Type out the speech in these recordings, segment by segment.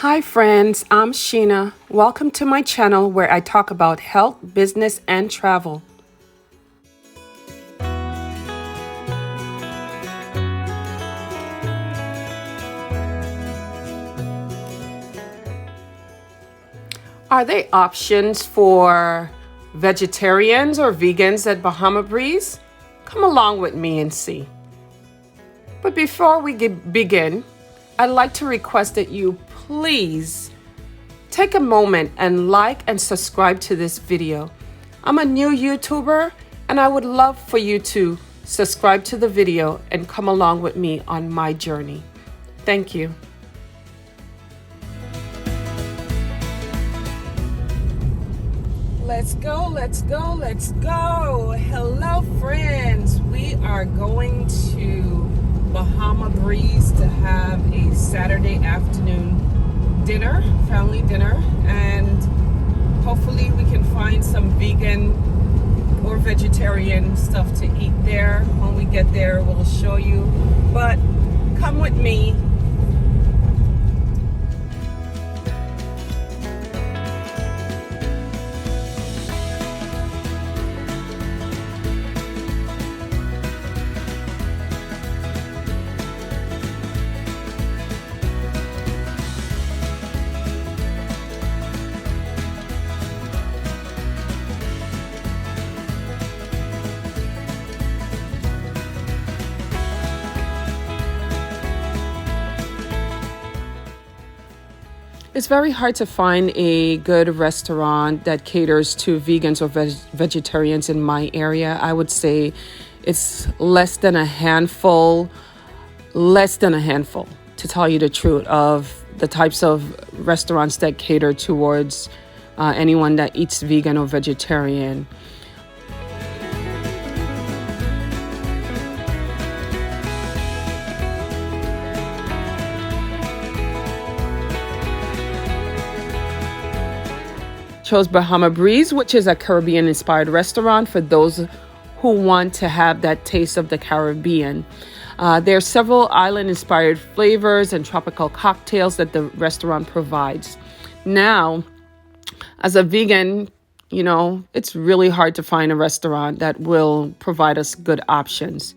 Hi friends, I'm Sheena. Welcome to my channel where I talk about health, business, and travel. Are there options for vegetarians or vegans at Bahama Breeze? Come along with me and see. But before we begin, I'd like to request that you please take a moment and like and subscribe to this video. I'm a new YouTuber and I would love for you to subscribe to the video and come along with me on my journey. Thank you. Let's go, let's go, let's go. Hello friends. We are going to Bahama Breeze to have a Saturday afternoon dinner, family dinner, and hopefully we can find some vegan or vegetarian stuff to eat there. When we get there, we'll show you, but come with me. It's very hard to find a good restaurant that caters to vegans or vegetarians in my area. I would say it's less than a handful, to tell you the truth, of the types of restaurants that cater towards anyone that eats vegan or vegetarian. Chose Bahama Breeze, which is a Caribbean-inspired restaurant for those who want to have that taste of the Caribbean. There are several island-inspired flavors and tropical cocktails that the restaurant provides. Now, as a vegan, you know, it's really hard to find a restaurant that will provide us good options.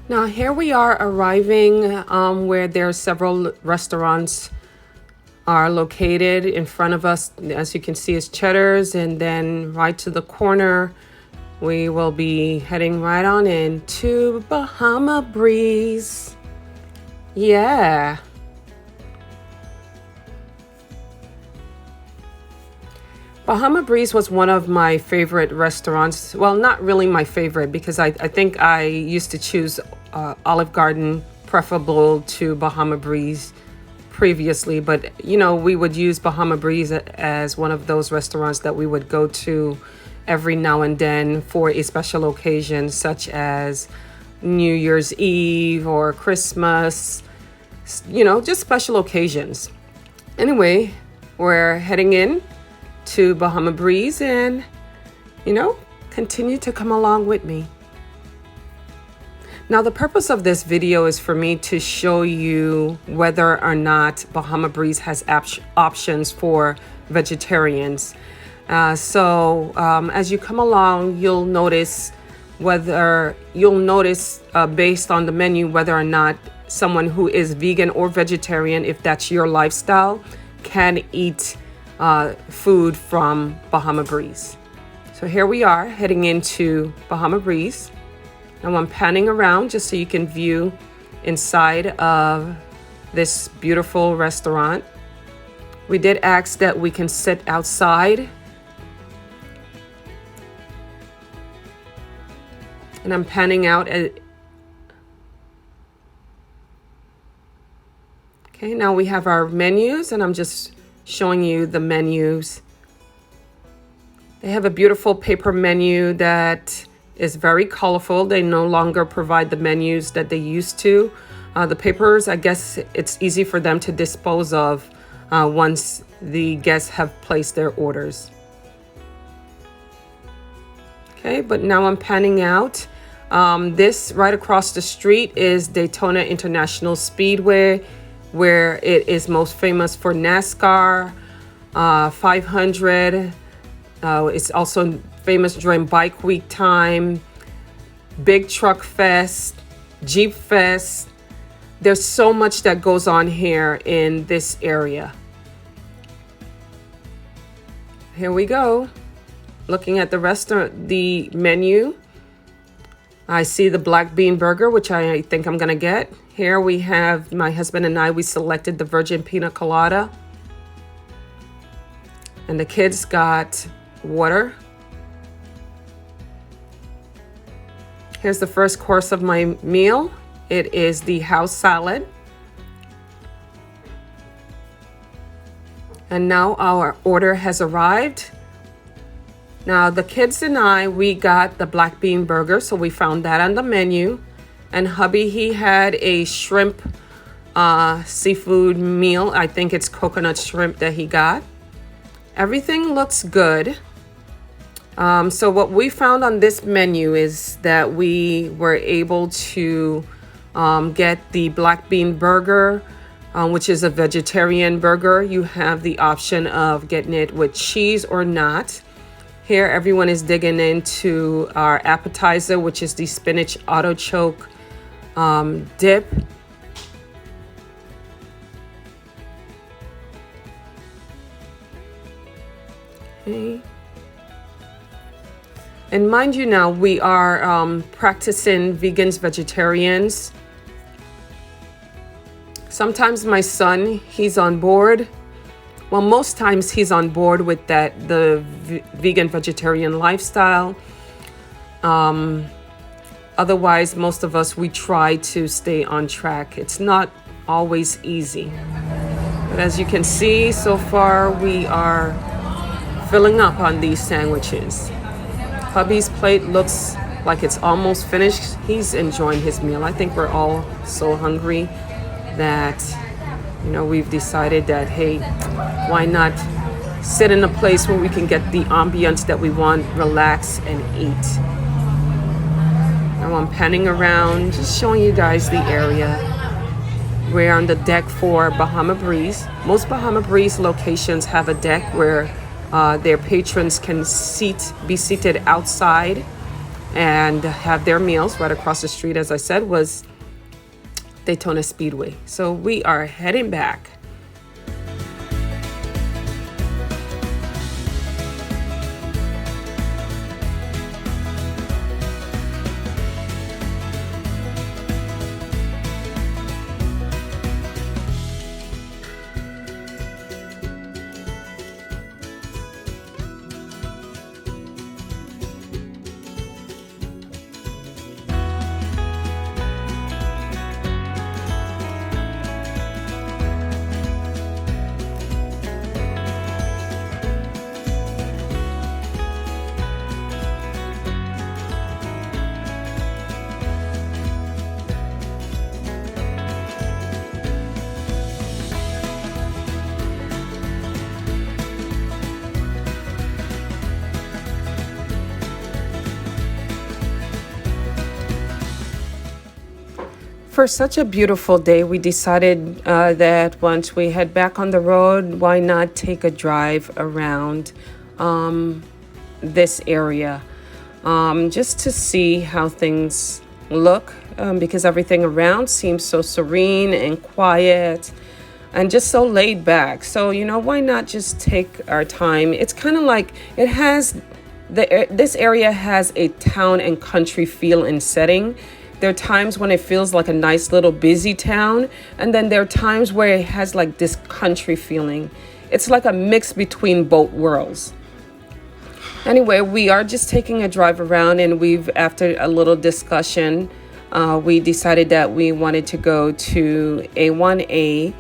Now here we are arriving where there are several restaurants are located in front of us. As you can see, is Cheddar's, and then right to the corner we will be heading right on into Bahama Breeze. Yeah. Bahama Breeze was one of my favorite restaurants. Well, not really my favorite, because I think I used to choose Olive Garden preferable to Bahama Breeze previously. But, you know, we would use Bahama Breeze as one of those restaurants that we would go to every now and then for a special occasion, such as New Year's Eve or Christmas, you know, just special occasions. Anyway, we're heading in to Bahama Breeze and, you know, continue to come along with me. Now, the purpose of this video is for me to show you whether or not Bahama Breeze has options for vegetarians. As you come along, you'll notice based on the menu whether or not someone who is vegan or vegetarian, if that's your lifestyle, can eat food from Bahama Breeze. So here we are heading into Bahama Breeze. Now I'm panning around just so you can view inside of this beautiful restaurant. We did ask that we can sit outside. And I'm panning out at... Okay, now we have our menus, and I'm just showing you the menus. They have a beautiful paper menu that is very colorful. They no longer provide the menus that they used to. The papers, I guess it's easy for them to dispose of once the guests have placed their orders. Okay, but now I'm panning out. This right across the street is Daytona International Speedway, where it is most famous for NASCAR 500. It's also famous during Bike Week time, Big Truck Fest, Jeep Fest. There's so much that goes on here in this area. Here we go. Looking at the restaurant, the menu. I see the black bean burger, which I think I'm gonna get. Here we have, my husband and I, we selected the virgin pina colada. And the kids got water. Here's the first course of my meal. It is the house salad. And now our order has arrived. Now the kids and I, we got the black bean burger, so we found that on the menu. And hubby, he had a shrimp seafood meal. I think it's coconut shrimp that he got. Everything looks good. So what we found on this menu is that we were able to get the black bean burger, which is a vegetarian burger. You have the option of getting it with cheese or not. Here, everyone is digging into our appetizer, which is the spinach artichoke dip. Okay. And mind you now, we are practicing vegans, vegetarians. Sometimes my son, he's on board. Well, most times he's on board with the vegan, vegetarian lifestyle. Otherwise, most of us, we try to stay on track. It's not always easy. But as you can see, so far we are filling up on these sandwiches. Hubby's plate looks like it's almost finished. He's enjoying his meal. I think we're all so hungry that, you know, we've decided that, hey, why not sit in a place where we can get the ambience that we want, relax and eat. Now I'm panning around, just showing you guys the area. We're on the deck for Bahama Breeze. Most Bahama Breeze locations have a deck where their patrons can be seated outside and have their meals. Right across the street, as I said, was Daytona Speedway. So we are heading back. For such a beautiful day, we decided that once we head back on the road, why not take a drive around this area just to see how things look, because everything around seems so serene and quiet and just so laid back. So, you know, why not just take our time? It's kind of like it has this area has a town and country feel and setting. There are times when it feels like a nice little busy town, and then there are times where it has like this country feeling. It's like a mix between both worlds. Anyway, we are just taking a drive around, and after a little discussion, we decided that we wanted to go to A1A.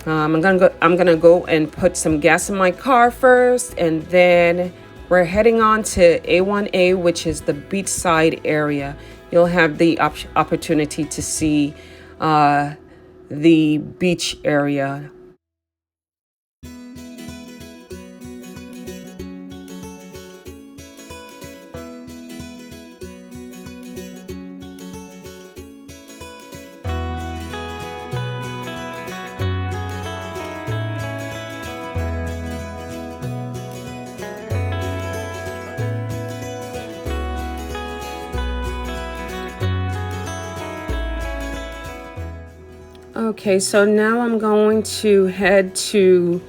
I'm gonna go and put some gas in my car first, and then we're heading on to A1A, which is the beachside area. You'll have the opportunity to see the beach area. Okay, so now I'm going to head to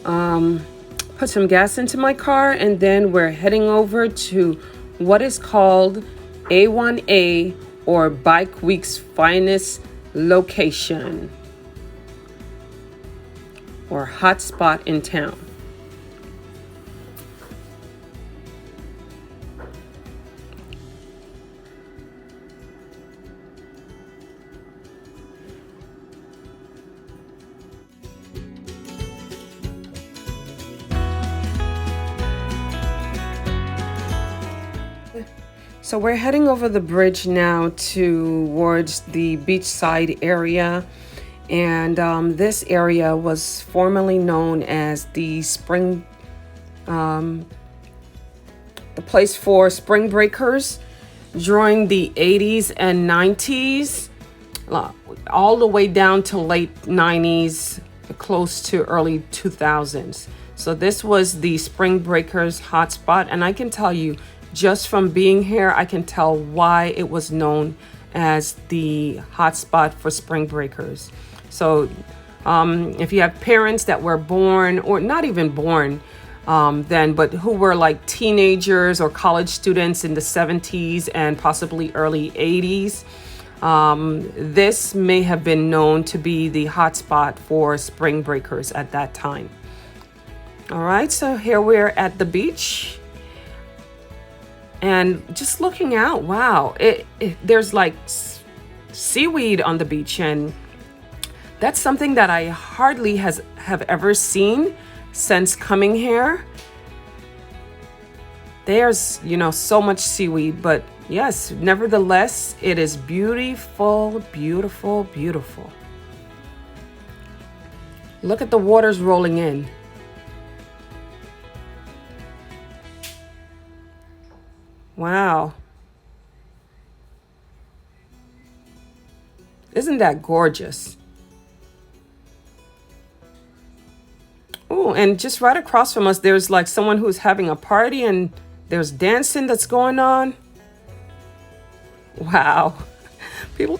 put some gas into my car, and then we're heading over to what is called A1A, or Bike Week's finest location or hot spot in town. So we're heading over the bridge now towards the beachside area. And this area was formerly known as the place for spring breakers during the 80s and 90s, all the way down to late 90s, close to early 2000s. So this was the spring breakers hotspot. And I can tell you, just from being here, I can tell why it was known as the hotspot for spring breakers. So if you have parents that were born, or not even born then, but who were like teenagers or college students in the 70s and possibly early 80s, this may have been known to be the hotspot for spring breakers at that time. All right, so here we're at the beach. And just looking out, wow, there's like seaweed on the beach, and that's something that I hardly have ever seen since coming here. There's, so much seaweed, but yes, nevertheless, it is beautiful, beautiful, beautiful. Look at the waters rolling in. Wow. Isn't that gorgeous? Oh, and just right across from us, there's like someone who's having a party, and there's dancing that's going on. Wow. People.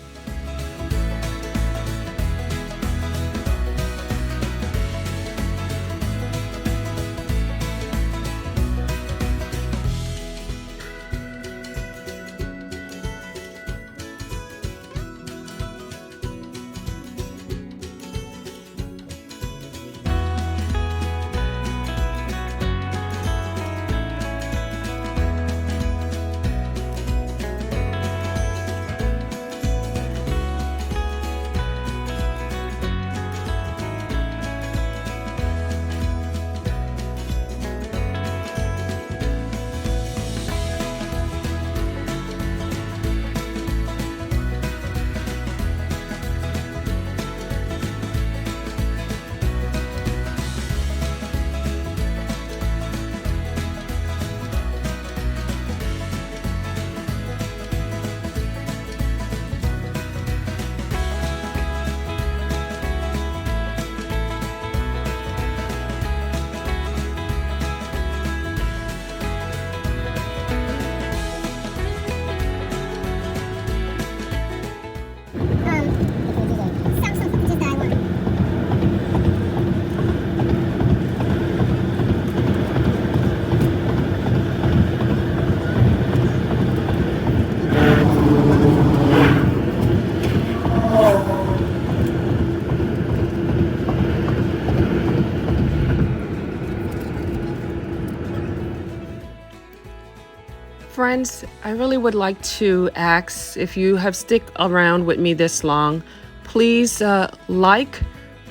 friends, I really would like to ask if you have stick around with me this long, please like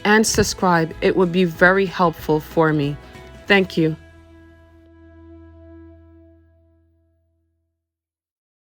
and subscribe. It would be very helpful for me. Thank you.